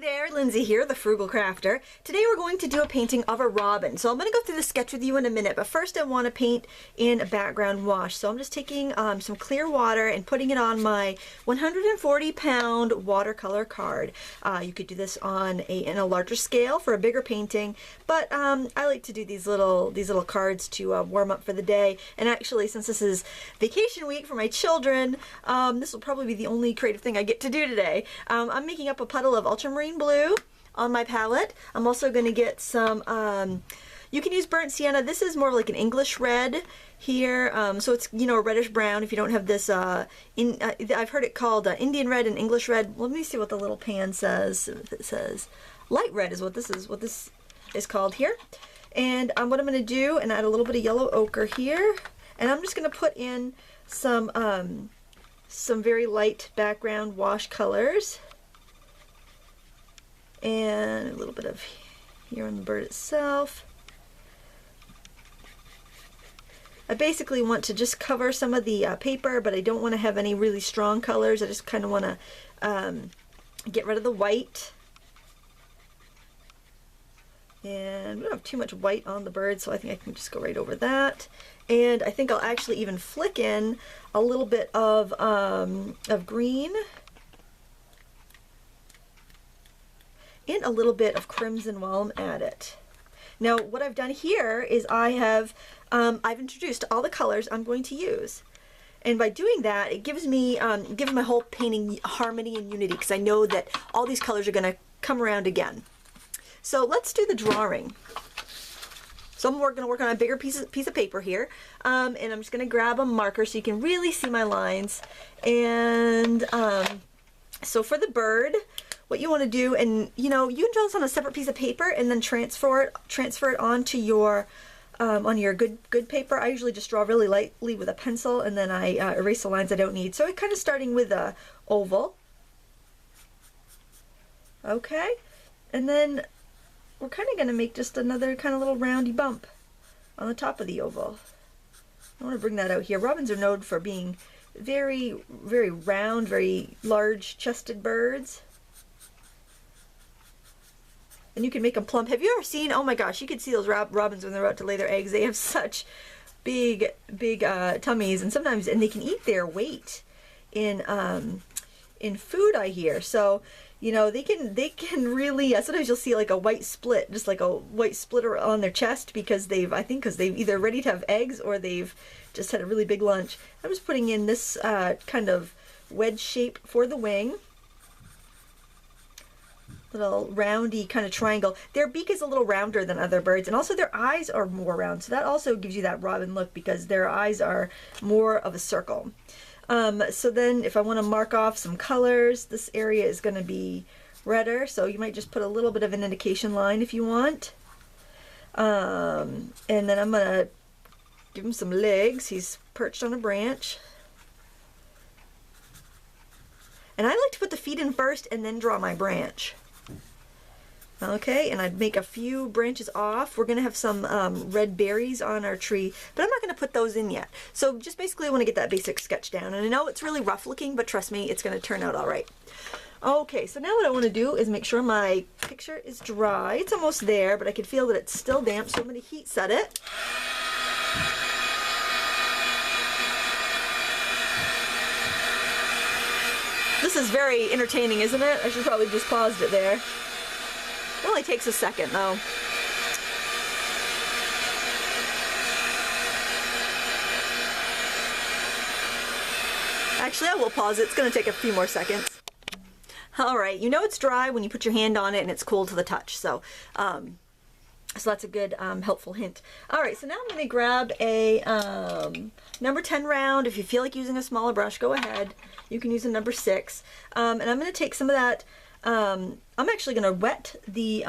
there, Lindsay here, the Frugal Crafter. Today we're going to do a painting of a robin. So I'm going to go through the sketch with you in a minute, but first I want to paint in a background wash. So I'm just taking some clear water and putting it on my 140-pound watercolor card. You could do this on in a larger scale for a bigger painting, but I like to do these little cards to warm up for the day. And actually, since this is vacation week for my children, this will probably be the only creative thing I get to do today. I'm making up a puddle of Ultramarine Blue on my palette. I'm also going to get some, you can use burnt sienna. This is more like an English red here, so it's, you know, a reddish brown if you don't have this, I've heard it called Indian red and English red. Let me see what the little pan says. If it says light red is what this is called here. And what I'm going to do, and add a little bit of yellow ochre here, and I'm just going to put in some very light background wash colors. And a little bit of here on the bird itself. I basically want to just cover some of the paper, but I don't want to have any really strong colors. I just kind of want to get rid of the white. And we don't have too much white on the bird, so I think I can just go right over that. And I think I'll actually even flick in a little bit of green. And a little bit of crimson while I'm at it. Now what I've done here is I've introduced all the colors I'm going to use, and by doing that it gives me gives my whole painting harmony and unity, because I know that all these colors are going to come around again. So let's do the drawing. So I'm going to work on a bigger piece of paper here, and I'm just going to grab a marker so you can really see my lines. And so for the bird, what you want to do, and you know, you can draw this on a separate piece of paper and then transfer it onto your on your good paper. I usually just draw really lightly with a pencil, and then I erase the lines I don't need. So I'm kind of starting with a oval. Okay, and then we're kind of going to make just another kind of little roundy bump on the top of the oval. I want to bring that out here. Robins are known for being very, very round, very large chested birds. And you can make them plump. Have you ever seen, oh my gosh, you can see those robins when they're about to lay their eggs. They have such big tummies, and sometimes, and they can eat their weight in food, I hear. So, you know, they can really, sometimes you'll see like a white split, just like a white splitter on their chest, because I think because they've either ready to have eggs or they've just had a really big lunch. I'm just putting in this kind of wedge shape for the wing. Little roundy kind of triangle. Their beak is a little rounder than other birds, and also their eyes are more round, so that also gives you that robin look, because their eyes are more of a circle. So then if I want to mark off some colors, this area is going to be redder, so you might just put a little bit of an indication line if you want. And then I'm going to give him some legs. He's perched on a branch. And I like to put the feet in first and then draw my branch. Okay, and I'd make a few branches off. We're going to have some red berries on our tree, but I'm not going to put those in yet. So just basically I want to get that basic sketch down. And I know it's really rough looking, but trust me, it's going to turn out all right. Okay, so now what I want to do is make sure my picture is dry. It's almost there, but I can feel that it's still damp, so I'm going to heat set it. This is very entertaining, isn't it? I should probably just paused it there. It only takes a second though. Actually, I will pause it. It's going to take a few more seconds. Alright, you know it's dry when you put your hand on it and it's cool to the touch. So that's a good helpful hint. Alright, so now I'm going to grab a number 10 round. If you feel like using a smaller brush, go ahead. You can use a number 6. And I'm going to take some of that. I'm actually going to wet the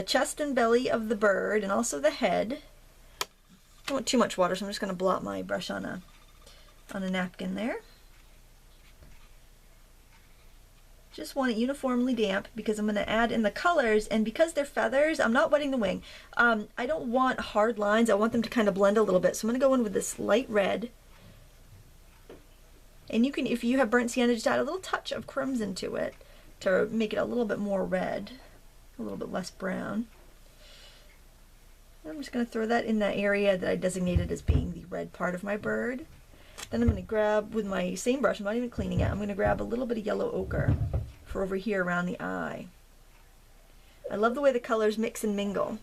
chest and belly of the bird, and also the head. I don't want too much water, so I'm just going to blot my brush on a napkin there. Just want it uniformly damp, because I'm going to add in the colors, and because they're feathers, I'm not wetting the wing. I don't want hard lines. I want them to kind of blend a little bit, so I'm going to go in with this light red. And you can, if you have burnt sienna, just add a little touch of crimson to it. to make it a little bit more red, a little bit less brown. I'm just going to throw that in that area that I designated as being the red part of my bird. Then I'm going to grab, with my same brush, I'm not even cleaning it, I'm going to grab a little bit of yellow ochre for over here around the eye. I love the way the colors mix and mingle.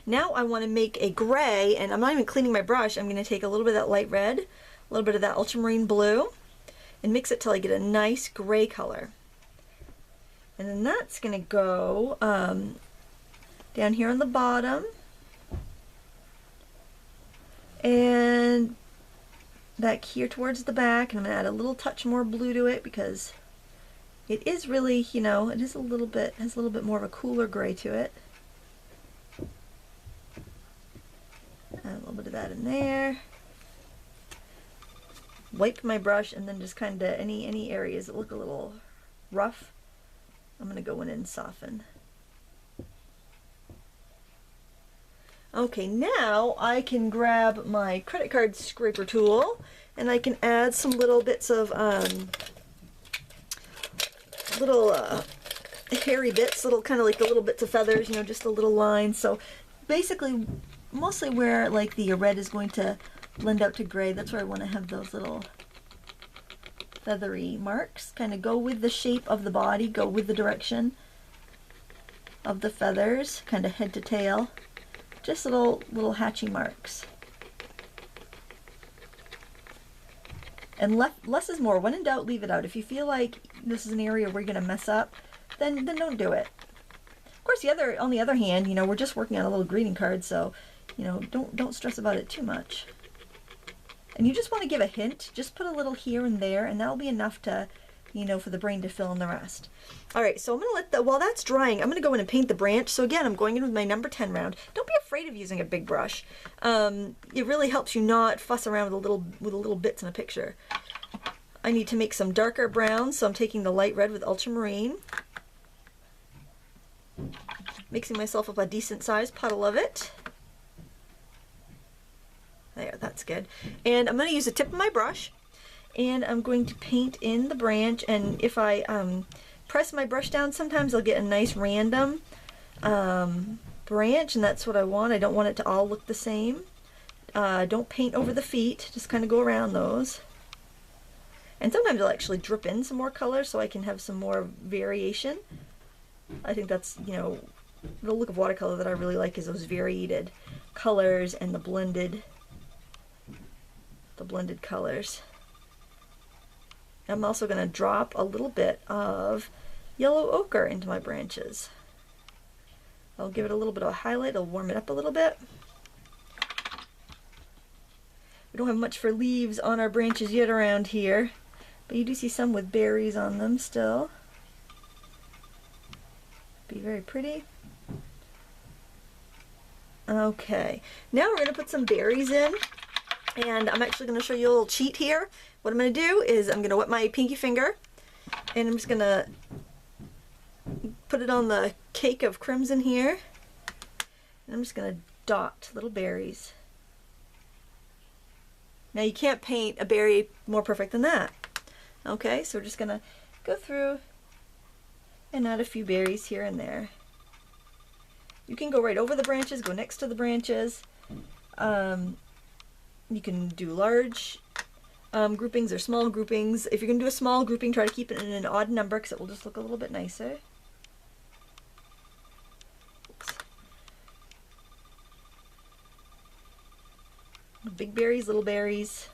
Now I want to make a gray, and I'm not even cleaning my brush. I'm going to take a little bit of that light red, a little bit of that ultramarine blue, and mix it till I get a nice gray color. And then that's going to go down here on the bottom, and back here towards the back, and I'm going to add a little touch more blue to it because it is really, you know, it is a little bit, has a little bit more of a cooler gray to it. Add a little bit of that in there. Wipe my brush, and then just kind of any areas that look a little rough, I'm going to go in and soften. Okay, now I can grab my credit card scraper tool, and I can add some little bits of little hairy bits, little kind of like the little bits of feathers, you know, just a little line. So basically, mostly where like the red is going to blend out to gray, that's where I want to have those little feathery marks. Kind of go with the shape of the body, go with the direction of the feathers, kind of head to tail. Just little hatching marks. And less is more. When in doubt, leave it out. If you feel like this is an area where you're going to mess up, then don't do it. Of course, on the other hand, you know, we're just working on a little greeting card, so, you know, don't stress about it too much. And you just want to give a hint. Just put a little here and there, and that'll be enough to, you know, for the brain to fill in the rest. All right, so I'm going to while that's drying, I'm going to go in and paint the branch. So again, I'm going in with my number 10 round. Don't be afraid of using a big brush. It really helps you not fuss around with little bits in a picture. I need to make some darker browns, so I'm taking the light red with ultramarine. Mixing myself up a decent sized puddle of it. There, that's good. And I'm going to use the tip of my brush, and I'm going to paint in the branch. And if I press my brush down, sometimes I'll get a nice random branch, and that's what I want. I don't want it to all look the same. Don't paint over the feet, just kind of go around those. And sometimes I'll actually drip in some more color so I can have some more variation. I think that's, you know, the look of watercolor that I really like is those varied colors and the blended colors. I'm also going to drop a little bit of yellow ochre into my branches. I'll give it a little bit of a highlight, it'll warm it up a little bit. We don't have much for leaves on our branches yet around here, but you do see some with berries on them still. Be very pretty. Okay, now we're going to put some berries in, and I'm actually going to show you a little cheat here. What I'm going to do is I'm going to wet my pinky finger, and I'm just going to put it on the cake of crimson here, and I'm just going to dot little berries. Now you can't paint a berry more perfect than that. Okay, so we're just going to go through and add a few berries here and there. You can go right over the branches, go next to the branches. You can do large groupings or small groupings. If you're going to do a small grouping, try to keep it in an odd number because it will just look a little bit nicer. Oops. Big berries, little berries.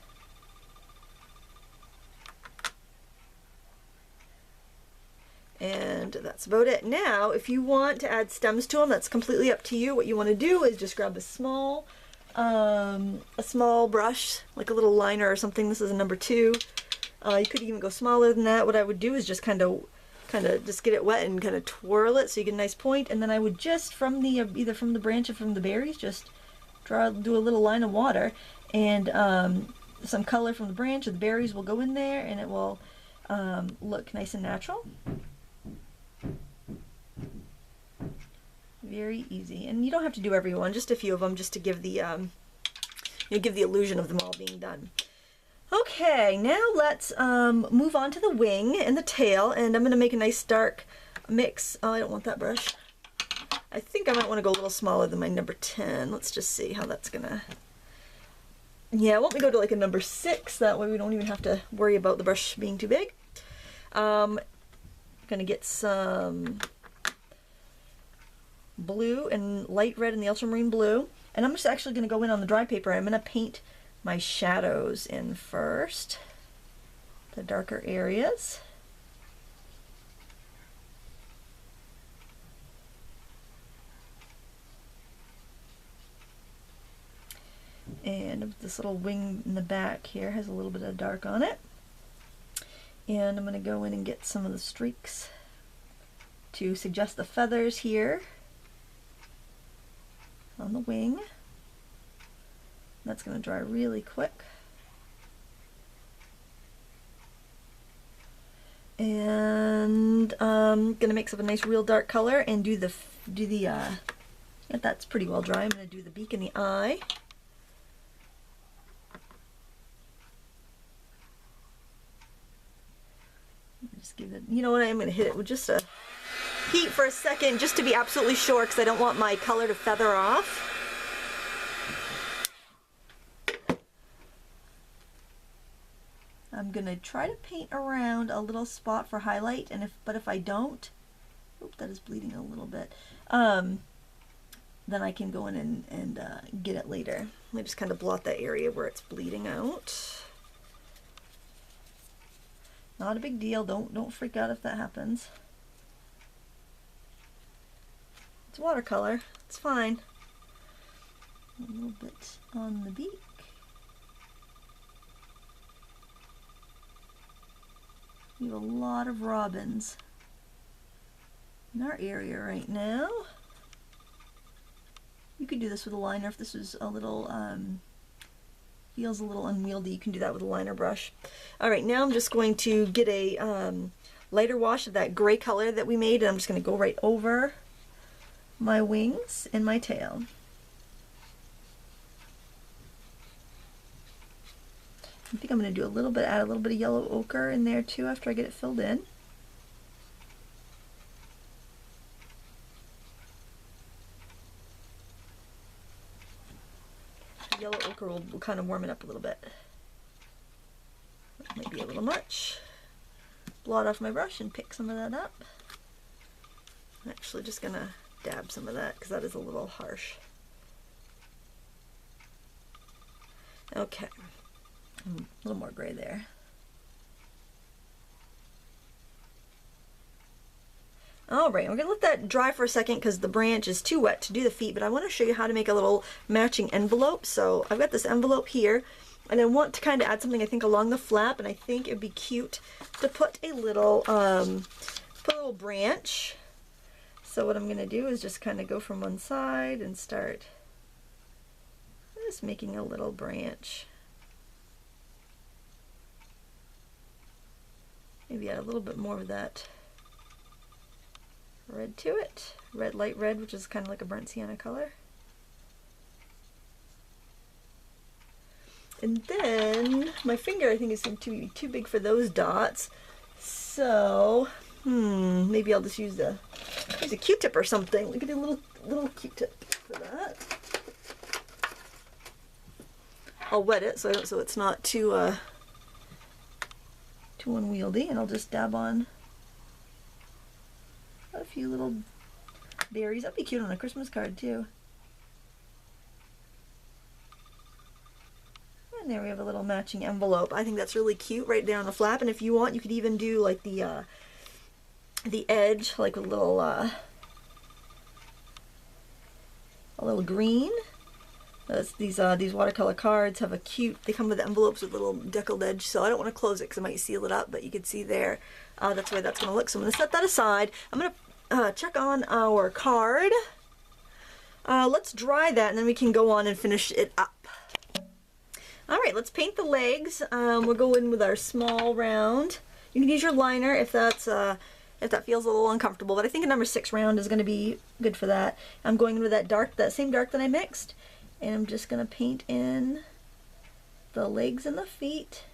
And that's about it. Now, if you want to add stems to them, that's completely up to you. What you want to do is just grab a small brush, like a little liner or something. This is a number 2. You could even go smaller than that. What I would do is just kind of just get it wet and kind of twirl it so you get a nice point. And then I would just from the either from the branch or from the berries, just do a little line of water, and some color from the branch or the berries will go in there, and it will look nice and natural. Very easy, and you don't have to do every one, just a few of them, just to give the give the illusion of them all being done. Okay, now let's move on to the wing and the tail, and I'm going to make a nice dark mix. Oh, I don't want that brush. I think I might want to go a little smaller than my number 10. Let's just see how that's gonna... Yeah, why don't we go to like a number 6? That way we don't even have to worry about the brush being too big. Gonna get some blue and light red in the Ultramarine Blue. And I'm just actually gonna go in on the dry paper. I'm gonna paint my shadows in first, the darker areas. And this little wing in the back here has a little bit of dark on it. And I'm going to go in and get some of the streaks to suggest the feathers here on the wing. That's going to dry really quick. And I'm going to mix up a nice real dark color and do the yeah, that's pretty well dry. I'm going to do the beak and the eye. Just give it, you know what, I'm going to hit it with just a heat for a second just to be absolutely sure, because I don't want my color to feather off. I'm going to try to paint around a little spot for highlight, and but if I don't, oop, that is bleeding a little bit, then I can go in and get it later. Let me just kind of blot that area where it's bleeding out. Not a big deal. Don't freak out if that happens. It's watercolor. It's fine. A little bit on the beak. We have a lot of robins in our area right now. You could do this with a liner if this is a little feels a little unwieldy. You can do that with a liner brush. All right, now I'm just going to get a lighter wash of that gray color that we made, and I'm just going to go right over my wings and my tail. I think I'm going to do a little bit, add a little bit of yellow ochre in there too after I get it filled in. Yellow ochre will kind of warm it up a little bit. That might be a little much. Blot off my brush and pick some of that up. I'm actually just going to dab some of that because that is a little harsh. Okay, a little more gray there. Alright, we're going to let that dry for a second because the branch is too wet to do the feet, but I want to show you how to make a little matching envelope. So I've got this envelope here, and I want to kind of add something I think along the flap, and I think it would be cute to put a little branch. So what I'm going to do is just kind of go from one side and start just making a little branch. Maybe add a little bit more of that red to it. Red, light red, which is kind of like a burnt sienna color. And then my finger, I think, is too big for those dots. So, maybe I'll just use a Q-tip or something. Look at a little Q-tip for that. I'll wet it so it's not too unwieldy, and I'll just dab on a few little berries. That'd be cute on a Christmas card too. And there we have a little matching envelope. I think that's really cute right there on the flap, and if you want, you could even do like the edge, like a little green. These watercolor cards have they come with envelopes with little deckled edge, so I don't want to close it because I might seal it up, but you can see there, that's the way that's going to look. So I'm going to set that aside. I'm going to check on our card. Let's dry that, and then we can go on and finish it up. Alright, let's paint the legs. We'll go in with our small round. You can use your liner if that feels a little uncomfortable, but I think a number 6 round is going to be good for that. I'm going in with that same dark that I mixed. And I'm just going to paint in the legs and the feet.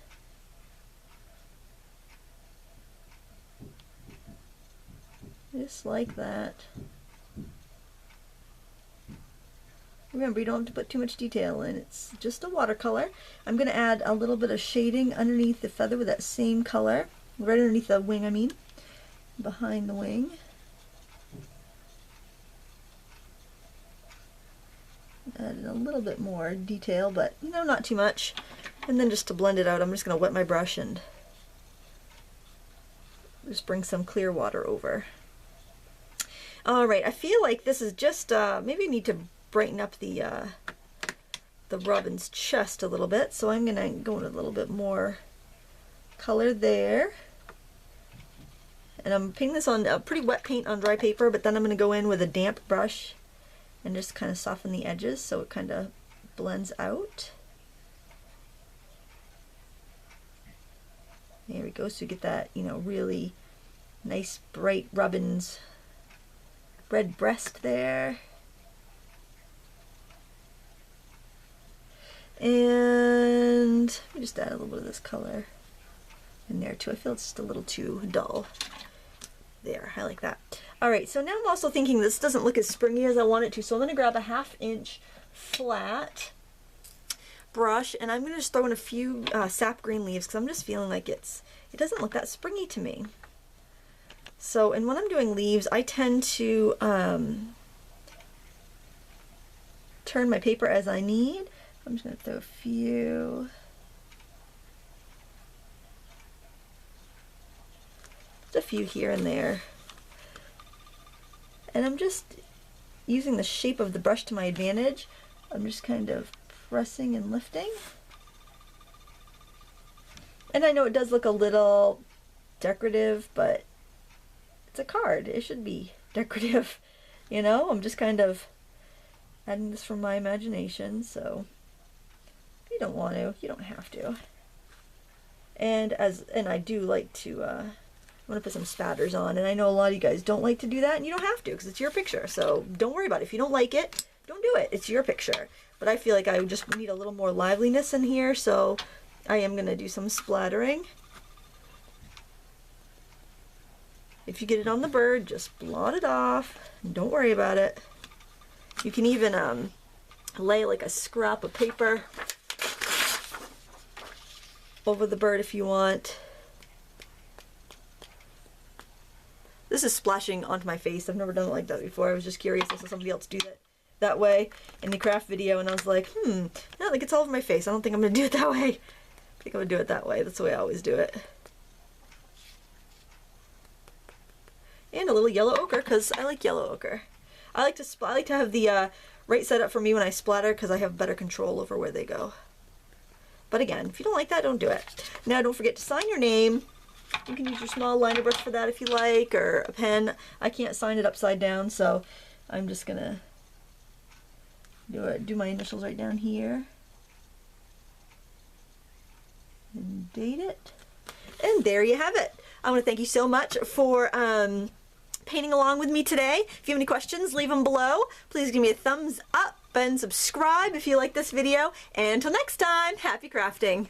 Just like that. Remember, you don't have to put too much detail in. It's just a watercolor. I'm going to add a little bit of shading underneath the feather with that same color. Right underneath the wing, I mean. Behind the wing. Add a little bit more detail, but you know, not too much. And then just to blend it out, I'm just going to wet my brush and just bring some clear water over. Alright, I feel like this is just, maybe I need to brighten up the robin's chest a little bit, so I'm going to go in a little bit more color there. And I'm painting this on a pretty wet paint on dry paper, but then I'm going to go in with a damp brush and just kind of soften the edges so it kind of blends out. There we go, so you get that, you know, really nice bright robin's red breast there. And let me just add a little bit of this color in there too. I feel it's just a little too dull. There, I like that. Alright, so now I'm also thinking this doesn't look as springy as I want it to, so I'm going to grab a 1/2 inch flat brush and I'm going to just throw in a few sap green leaves because I'm just feeling like it doesn't look that springy to me. So, and when I'm doing leaves, I tend to turn my paper as I need. I'm just going to throw a few. Just a few here and there. And I'm just using the shape of the brush to my advantage. I'm just kind of pressing and lifting. And I know it does look a little decorative, but it's a card. It should be decorative. You know, I'm just kind of adding this from my imagination, so if you don't want to, you don't have to. And I do like to I'm going to put some spatters on, and I know a lot of you guys don't like to do that, and you don't have to because it's your picture, so don't worry about it. If you don't like it, don't do it. It's your picture. But I feel like I just need a little more liveliness in here, so I am going to do some splattering. If you get it on the bird, just blot it off, and don't worry about it. You can even lay like a scrap of paper over the bird if you want. This is splashing onto my face. I've never done it like that before. I was just curious. I saw somebody else do that way in the craft video, and I was like, I don't think it's all over my face. I don't think I'm going to do it that way. I think I'm going to do it that way. That's the way I always do it. And a little yellow ochre, because I like yellow ochre. I like to have the right setup for me when I splatter, because I have better control over where they go. But again, if you don't like that, don't do it. Now don't forget to sign your name. You can use your small liner brush for that if you like, or a pen. I can't sign it upside down, so I'm just gonna do my initials right down here. And date it. And there you have it. I want to thank you so much for painting along with me today. If you have any questions, leave them below. Please give me a thumbs up and subscribe if you like this video. And until next time, happy crafting!